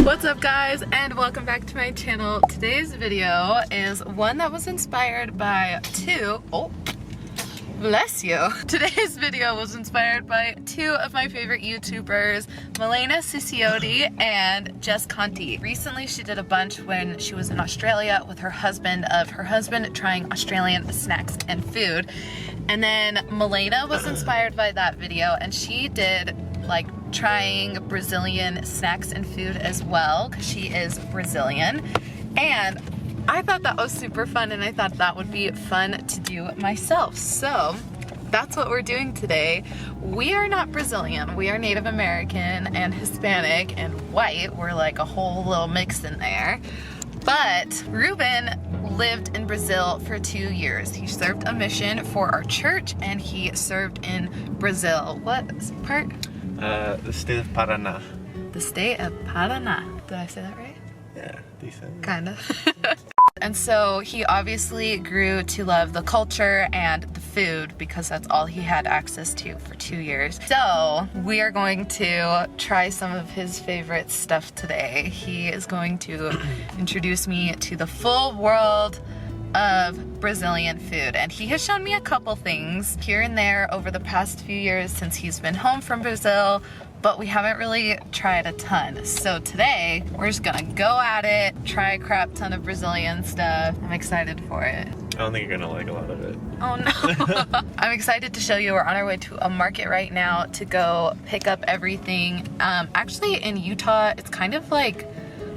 What's up guys, and welcome back to my channel. Today's video is one that was inspired by bless you. Today's video was inspired by two of my favorite YouTubers, Milena Ciciotti and Jess Conti. Recently she did a bunch when she was in Australia with her husband of her husband trying Australian snacks and food. And then Milena was inspired by that video and she did like trying Brazilian snacks and food as well because she is Brazilian. And I thought that was super fun and I thought that would be fun to do myself. So that's what we're doing today. We are not Brazilian, we are Native American and Hispanic and white. We're like a whole little mix in there. But Ruben lived in Brazil for 2 years. He served a mission for our church and he served in Brazil. What part? The state of Paraná. The state of Paraná. Did I say that right? Yeah, decent. Kind of. And so he obviously grew to love the culture and the food because that's all he had access to for 2 years. So we are going to try some of his favorite stuff today. He is going to introduce me to the full world of Brazilian food, and he has shown me a couple things here and there over the past few years since he's been home from Brazil, but we haven't really tried a ton. So today we're just gonna go at it, try a crap ton of Brazilian stuff. I'm excited for it. I don't think you're gonna like a lot of it. Oh no. I'm excited to show you. We're on our way to a market right now to go pick up everything. Actually in Utah it's kind of like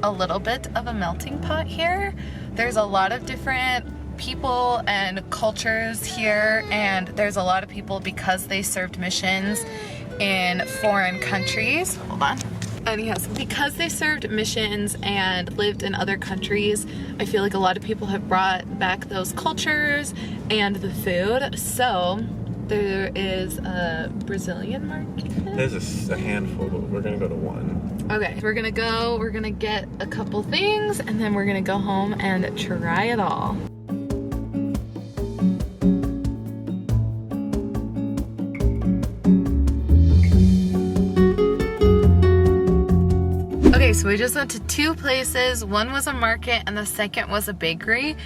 a little bit of a melting pot here. There's a lot of different people and cultures here, and there's a lot of people because they served missions in foreign countries. Hold on. And yes, because they served missions and lived in other countries, I feel like a lot of people have brought back those cultures and the food. So there is a Brazilian market. There's a handful, but we're gonna go to one. Okay, we're gonna get a couple things and then we're gonna go home and try it all. Okay, so we just went to two places. One was a market and the second was a bakery.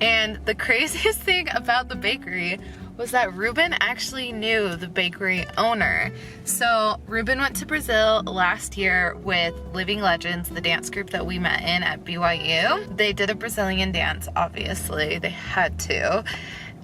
And the craziest thing about the bakery was that Ruben actually knew the bakery owner. So Ruben went to Brazil last year with Living Legends, the dance group that we met in at BYU. They did a Brazilian dance, obviously, they had to.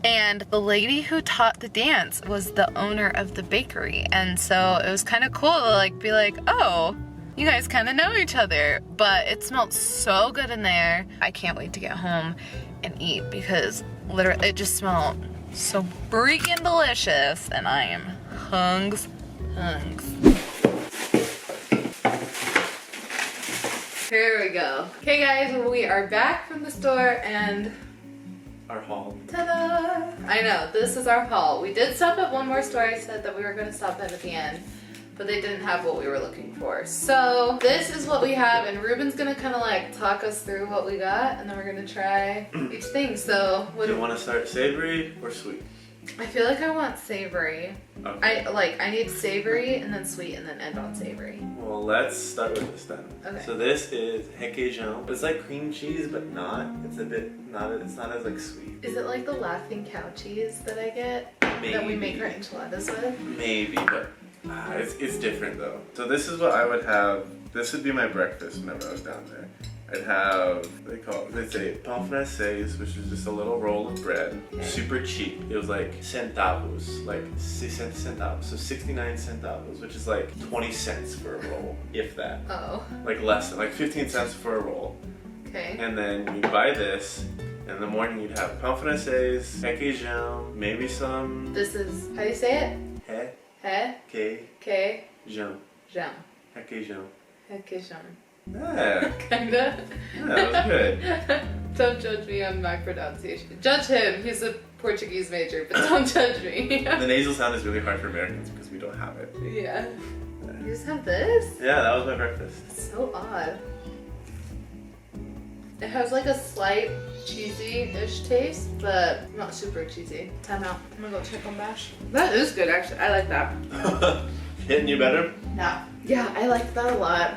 And the lady who taught the dance was the owner of the bakery. And so it was kind of cool to like be like, oh, you guys kind of know each other. But it smelled so good in there. I can't wait to get home and eat because literally it just smelled so freaking delicious and I am hungs. Here we go. Okay guys, we are back from the store and Our haul. ta-da! I know, this is our haul. We did stop at one more store I said that we were going to stop at the end, but they didn't have what we were looking for. So this is what we have, and Ruben's gonna kind of like talk us through what we got, and then we're gonna try each thing. So what Do you want to start savory or sweet? I feel like I want savory. Okay. I need savory and then sweet and then end on savory. Well, let's start with this then. Okay. So this is requeijão. It's like cream cheese, but not. It's a bit not. It's not as like sweet. Is it like the laughing cow cheese that I get that we make our enchiladas with? Maybe, but it's different though. So this is what I would have. This would be my breakfast whenever I was down there. I'd have, they say pão francês, which is just a little roll of bread. Okay. Super cheap. It was like centavos, like 60 centavos. So 69 centavos, which is like 20 cents for a roll, if that. Oh. Like less than, like 15 cents for a roll. Okay. And then you buy this. In the morning you'd have pão francês, requeijão, maybe some. This is, how do you say it? Requeijão. Jam. Requeijão. Requeijão. Yeah. Kinda. Yeah, that was good. Don't judge me on my pronunciation. Judge him, he's a Portuguese major, but don't judge me. The nasal sound is really hard for Americans because we don't have it. Yeah. You just have this? Yeah, that was my breakfast. It's so odd. It has like a slight cheesy-ish taste, but not super cheesy. Time out. I'm gonna go check on Bash. That is good, actually. I like that. Hitting you better? Yeah. Yeah, I like that a lot.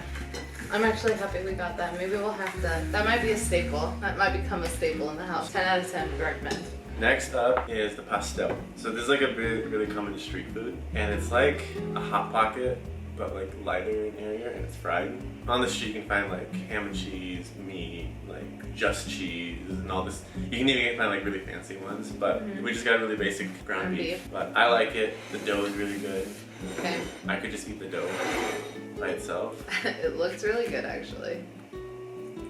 I'm actually happy we got that. Maybe we'll have to, that might be a staple. That might become a staple in the house. 10 out of 10 would recommend. Next up is the pastel. So this is like a really, really common street food, and it's like a Hot Pocket, but like lighter in area, and it's fried. On the street you can find like ham and cheese, meat, like just cheese, and all this. You can even find like really fancy ones, but we just got really basic ground beef. But I like it. The dough is really good. Okay. I could just eat the dough by itself. It looks really good, actually.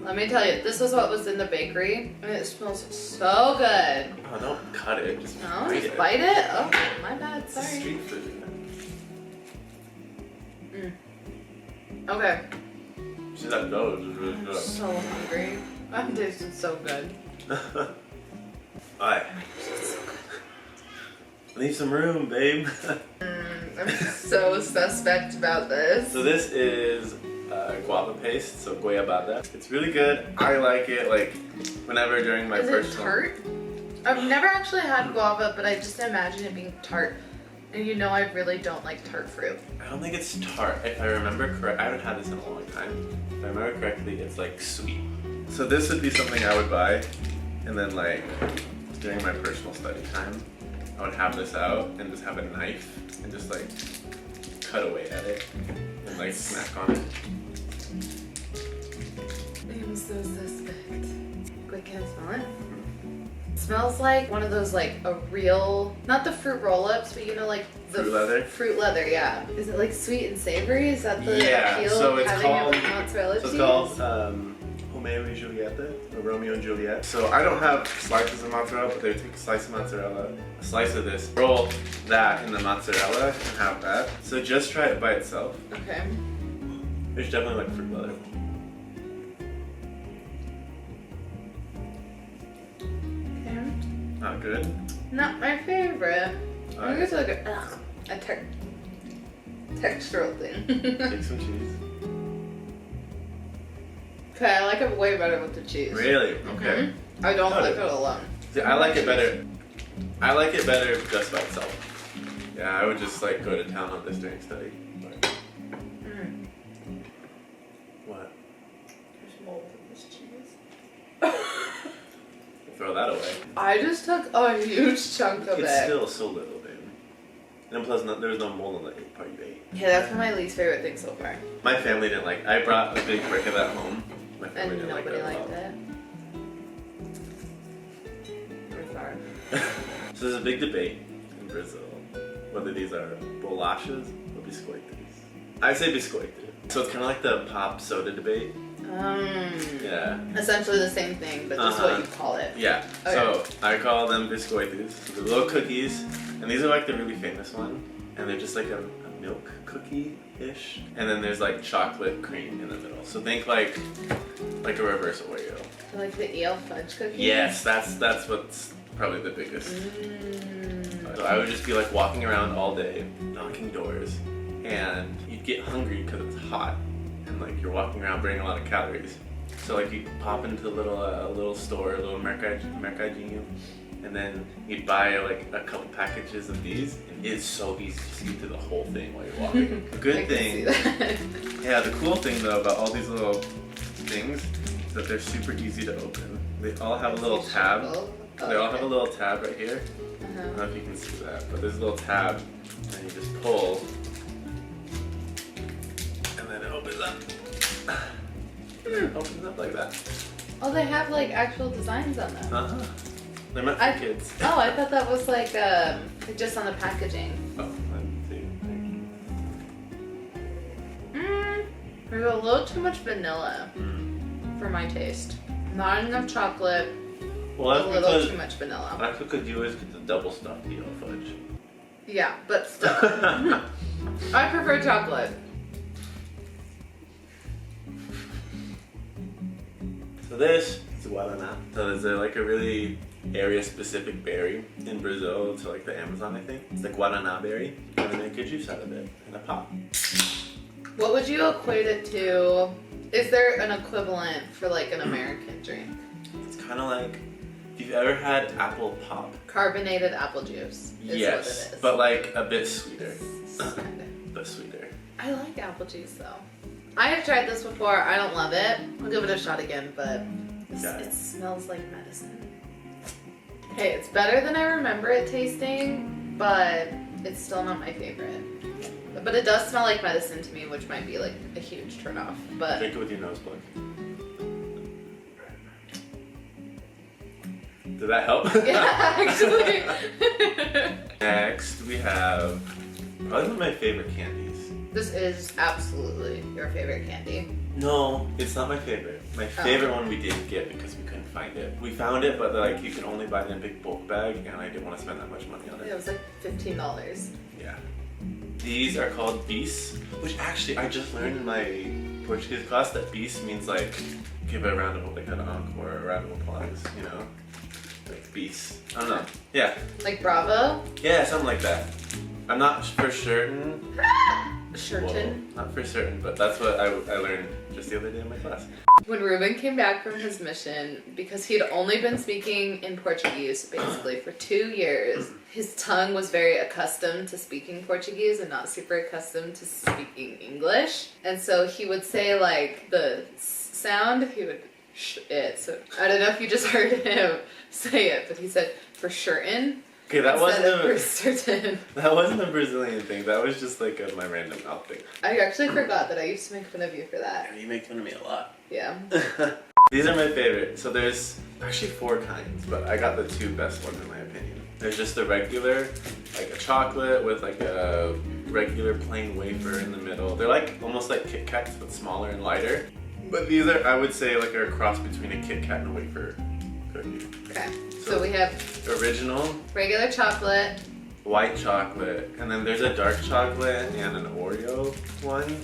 Let me tell you, this is what was in the bakery, and it smells so good. Oh, don't cut it. Just No, bite just it. bite it? Oh, my bad, It's sorry. street food. Okay. See, that dough is really I'm good. so hungry. I'm tasting so good. Alright. Leave some room, babe. I'm so suspect about this. So this is guava paste, so goiabada. It's really good. I like it. Like whenever during my Is it personal. tart? I've never actually had guava, but I just imagine it being tart. And you know I really don't like tart fruit. I don't think it's tart. If I remember correct, I haven't had this in a long time. If I remember correctly, it's like sweet. So this would be something I would buy, and then like during my personal study time, I would have this out and just have a knife and just like cut away at it and like snack on it. I'm so suspect. Quick, can I smell it? It smells like one of those like a real, not the fruit roll-ups, but you know like the Fruit leather? Fruit leather, yeah. Is it like sweet and savory? Is that the Yeah, appeal so of it's having called- it with mozzarella So cheese? it's called Romeo and Julieta, or Romeo and Juliet. So I don't have slices of mozzarella, but they would take a slice of mozzarella, a slice of this, roll that in the mozzarella, and have that. So just try it by itself. Okay. There's definitely like fruit leather. Okay. Not good. Not my favorite. I Alright. think it's like a textural thing. Take some cheese. Okay, I like it way better with the cheese. Really? Okay. I don't Got like it. it alone. See, I like it better. I like it better just by itself. Yeah, I would just like go to town on this during study. But Mm. what? There's mold in this cheese. Throw that away. I just took a huge chunk of It's it. still so little, babe. And plus, there's no mold on the part you ate. Yeah, that's my least favorite thing so far. My family didn't like. I brought a big brick of that home. My family And didn't nobody like liked it. it. I'm sorry. So there's a big debate in Brazil whether these are bolachas or biscoitos. I say biscoito. So it's kind of like the pop soda debate. Yeah. Essentially the same thing, but this is what you call it. Yeah. Okay. So I call them biscoitos. So the little cookies, and these are like the really famous one, and they're just like a milk cookie-ish, and then there's like chocolate cream in the middle. So think like a reverse Oreo. Like the EL fudge cookies? Yes, that's what's probably the biggest. So I would just be like walking around all day, knocking doors, and you'd get hungry because it's hot, and like you're walking around burning a lot of calories. So like you'd pop into a little store, a little mercadinho, and then you'd buy like a couple packages of these, and it's so easy to eat through the whole thing while you're walking. The I good can thing, see that. yeah, the cool thing though about all these little things is that they're super easy to open. They all have a little tab. Oh, They all okay. have a little tab right here. I don't know if you can see that, but there's a little tab, and you just pull, and then it opens up. And then it opens up like that. Oh, they have like actual designs on them. Uh-huh. They're meant for kids. Oh, I thought that was like just on the packaging. Oh, let's see. There's a little too much vanilla for my taste. Not enough chocolate. Well, A that's little because too much vanilla. that's because you always get the double stuffed EO fudge. Yeah, but still. I prefer chocolate. So this is guaraná. So there's like a really area-specific berry in Brazil, to like the Amazon, I think. It's the guaraná berry, and they make a juice out of it in a pot. What would you equate it to? Is there an equivalent for like an American drink? It's kind of like if you've ever had apple pop. Carbonated apple juice is Yes, what it is. but like a bit sweeter. Kinda. But sweeter. I like apple juice though. I have tried this before. I don't love it. I'll give it a shot again, but Yeah. it smells like medicine. Okay, it's better than I remember it tasting, but it's still not my favorite. But it does smell like medicine to me, which might be like a huge turnoff. But Drink it with your nose plug. Did that help? yeah, actually. Next, we have probably one of my favorite candies. This is absolutely your favorite candy. No, it's not my favorite. My favorite one we didn't get because we couldn't find it. We found it, but like you can only buy it in a big bulk bag, and I didn't want to spend that much money on It it. was like $15. Yeah. These are called bis, which actually I just learned in my Portuguese class that bis means like give a round of like an encore or a round of applause, you know? Like bis. I don't know. Yeah. Like Bravo? Yeah, something like that. I'm not for certain. Certain. Well, not for certain, but that's what I learned just the other day in my class. When Ruben came back from his mission, because he'd only been speaking in Portuguese basically for 2 years, his tongue was very accustomed to speaking Portuguese and not super accustomed to speaking English. And so he would say like the sound, he would sh it. So I don't know if you just heard him say it, but he said for certain. Okay, that for certain. That wasn't a Brazilian thing. That was just like my random mouth thing. I actually forgot that I used to make fun of you for that. You make fun of me a lot. Yeah. These are my favorite. So there's actually 4 kinds, but I got the 2 best ones in my opinion. There's just the regular, like a chocolate with like a regular plain wafer in the middle. They're like almost like Kit Kats, but smaller and lighter. But these are, I would say, like a cross between a Kit Kat and a wafer cookie. Okay. So we have original, regular chocolate, white chocolate, and then there's a dark chocolate and an Oreo one.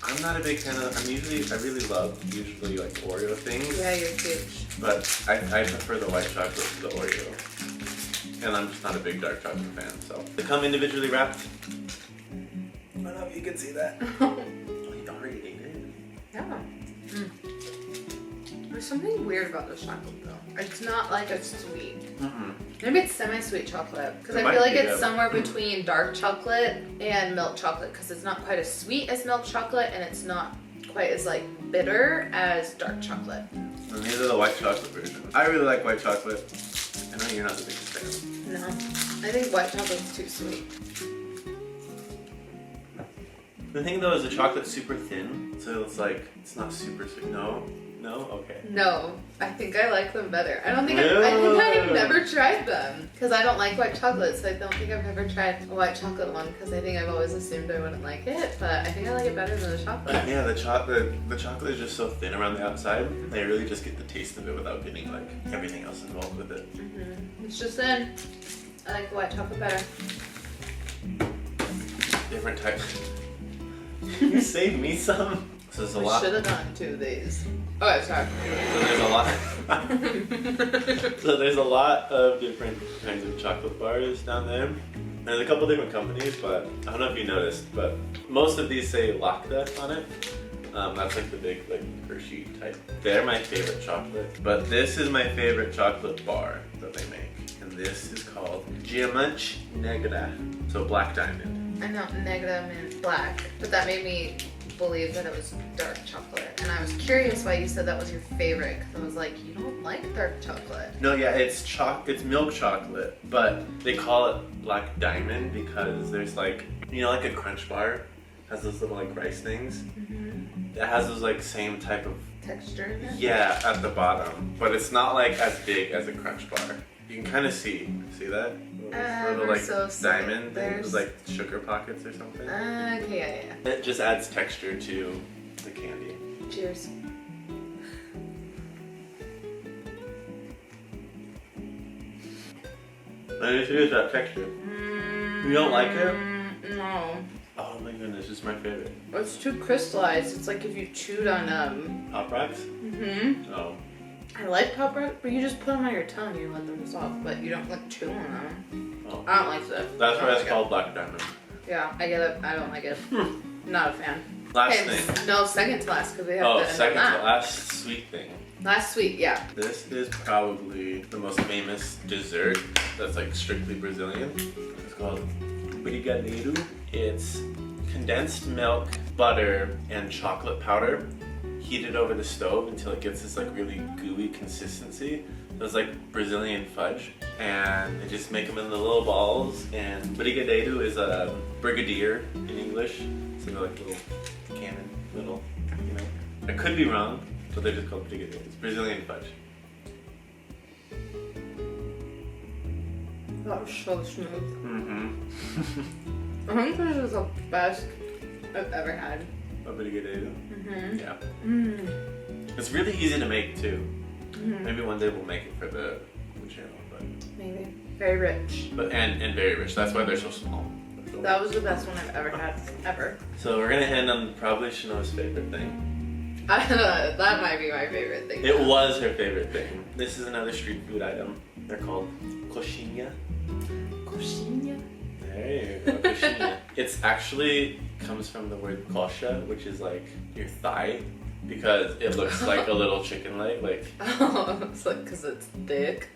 I'm not a big fan of, I really love usually like Oreo things. Yeah, you're huge. But I prefer the white chocolate to the Oreo. And I'm just not a big dark chocolate fan, so. They come individually wrapped. I don't know if you can see that. Oh, you already ate it. Yeah. Mm. There's something weird about this chocolate though. It's not like a sweet. Maybe it's semi-sweet chocolate because I feel like it's somewhere between dark chocolate and milk chocolate because it's not quite as sweet as milk chocolate and it's not quite as like bitter as dark chocolate. And these are the white chocolate version. I really like white chocolate. I know you're not the biggest fan. No, I think white chocolate's too sweet. The thing though is the chocolate's super thin, so it's like, it's not super sweet. No? No? Okay. No, I think I like them better. I think I've never tried them because I don't like white chocolate, so I don't think I've ever tried a white chocolate one because I think I've always assumed I wouldn't like it, but I think I like it better than the chocolate. Yeah, the chocolate is just so thin around the outside. I really just get the taste of it without getting like everything else involved with it. It's just thin. I like the white chocolate better. Different type. Can you save me some? So there's a lot. Should have done 2 of these. Oh, sorry. So there's a lot. So there's a lot of different kinds of chocolate bars down there. There's a couple different companies, but I don't know if you noticed, but most of these say Lacta on it. That's like the big like Hershey type. They're my favorite chocolate, but this is my favorite chocolate bar that they make, and this is called Diamante Negra, so black diamond. I know Negra meant black, but that made me believe that it was dark chocolate, and I was curious why you said that was your favorite because I was like, you don't like dark chocolate. No, yeah, it's milk chocolate, but they call it black diamond because there's like, you know, like a Crunch bar has those little like rice things. It has those like same type of texture in it? Yeah, at the bottom, but it's not like as big as a Crunch bar. You can kind of see that little like so diamond thing with like sugar pockets or something. Okay, yeah. It just adds texture to the candy. Cheers. I'm just curious about texture. You don't like it? No. Oh my goodness, it's my favorite. It's too crystallized. It's like if you chewed on Pop Rocks? Oh. I like Pop Rocks, but you just put them on your tongue, you let them dissolve, but you don't like chew on them. Oh. I don't like that. That's why it's called black diamond. Yeah, I get it. I don't like it. Not a fan. Last thing. No, second to last because we have to end second on to that. last sweet thing. Last sweet, yeah. This is probably the most famous dessert that's like strictly Brazilian. It's called brigadeiro. It's condensed milk, butter, and chocolate powder. Heat it over the stove until it gets this like really gooey consistency. It's like Brazilian fudge, and they just make them in the little balls. And brigadeiro is a brigadier in English, so they're like little cannon, little, you know. I could be wrong, but they're just called brigadeiros. Brazilian fudge. That was so smooth. Mm-hmm. I think this is the best I've ever had. A brigadeiro? Mm-hmm. Yeah. Mm. It's really easy to make too. Mm-hmm. Maybe one day we'll make it for the channel, but Maybe. Very rich. and very rich. That's why they're so small. That was the best one I've ever had, ever. So we're gonna end on probably Shanoa's favorite thing. That might be my favorite thing. It was her favorite thing. This is another street food item. They're called coxinha. Coxinha? There you go, coxinha. It's actually comes from the word coxa, which is like your thigh, because it looks like a little chicken leg. Like Oh, it's like because it's thick.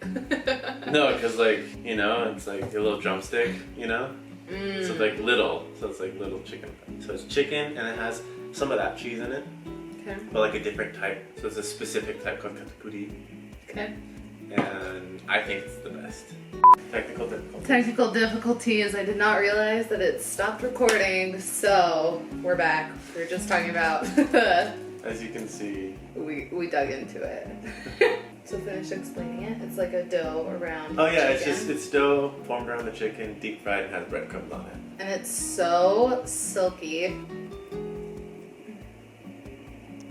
no, because like you know, it's like a little drumstick. You know, Mm. so like little. So it's like little chicken. So it's chicken, and it has some of that cheese in it, Okay. but like a different type. So it's a specific type called katapuri. Okay. And I think it's the best. Technical difficulty. Technical difficulties. I did not realize that it stopped recording, so we're back. We were just talking about. As you can see. we dug into it. So finish explaining it. It's like a dough around. Oh yeah, chicken. it's dough formed around the chicken, deep fried, and has breadcrumbs on it. And it's so silky.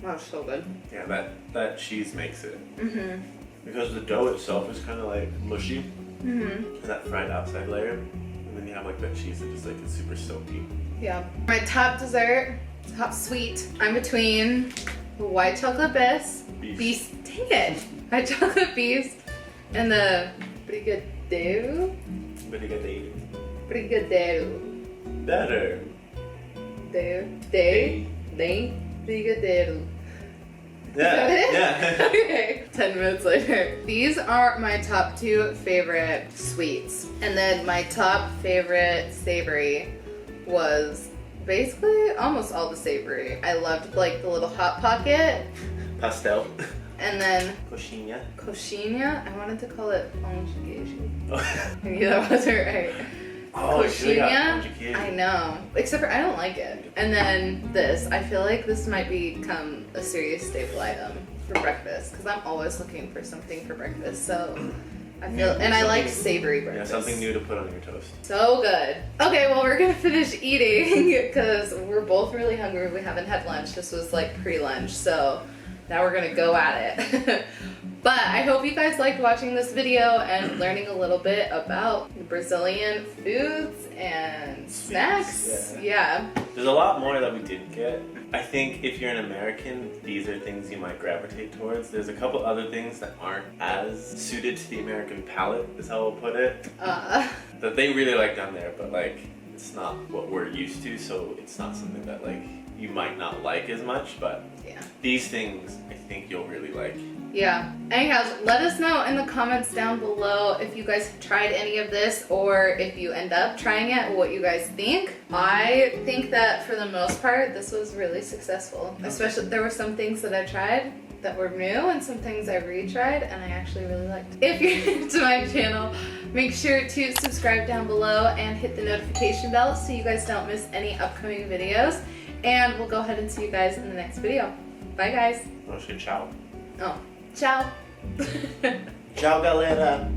Oh, so good. Yeah, that cheese makes it. Mhm. Because the dough itself is kind of like mushy, Mhm. and that fried outside layer, and then you have like that cheese that just like is super silky. Yeah. My top dessert, top sweet. I'm between the white chocolate beast. Dang it. White chocolate beast and the brigadeiro. Brigadeiro. Brigadeiro. Better. Brigadeiro. Yeah, yeah. Okay. 10 minutes later. These are my top 2 favorite sweets. And then my top favorite savory was basically almost all the savory. I loved like the little Hot Pocket. Pastel. And then Coxinha. coxinha. I wanted to call it onigiri. Oh, Maybe that wasn't right. you should've got Coxinha. onigiri. I know. Except for I don't like it. And then this. I feel like this might become a serious staple item for breakfast because I'm always looking for something for breakfast. So I feel, and I like savory Yeah, breakfast. something new to put on your toast. So good. Okay, well we're gonna finish eating because we're both really hungry. We haven't had lunch. This was like pre-lunch, so now we're gonna go at it. But I hope you guys liked watching this video and learning a little bit about Brazilian foods and snacks. Yeah. There's a lot more that we didn't get. I think if you're an American, these are things you might gravitate towards. There's a couple other things that aren't as suited to the American palate, is how we'll put it. That they really like down there, but like it's not what we're used to, so it's not something that like you might not like as much, but Yeah. these things I think you'll really like. Yeah. Anyhow, let us know in the comments down below if you guys have tried any of this or if you end up trying it, what you guys think. I think that for the most part, this was really successful. Especially, there were some things that I tried that were new and some things I retried and I actually really liked. If you're new to my channel, make sure to subscribe down below and hit the notification bell so you guys don't miss any upcoming videos. And we'll go ahead and see you guys in the next video. Bye guys. Ciao. Oh, ciao. Ciao, galera.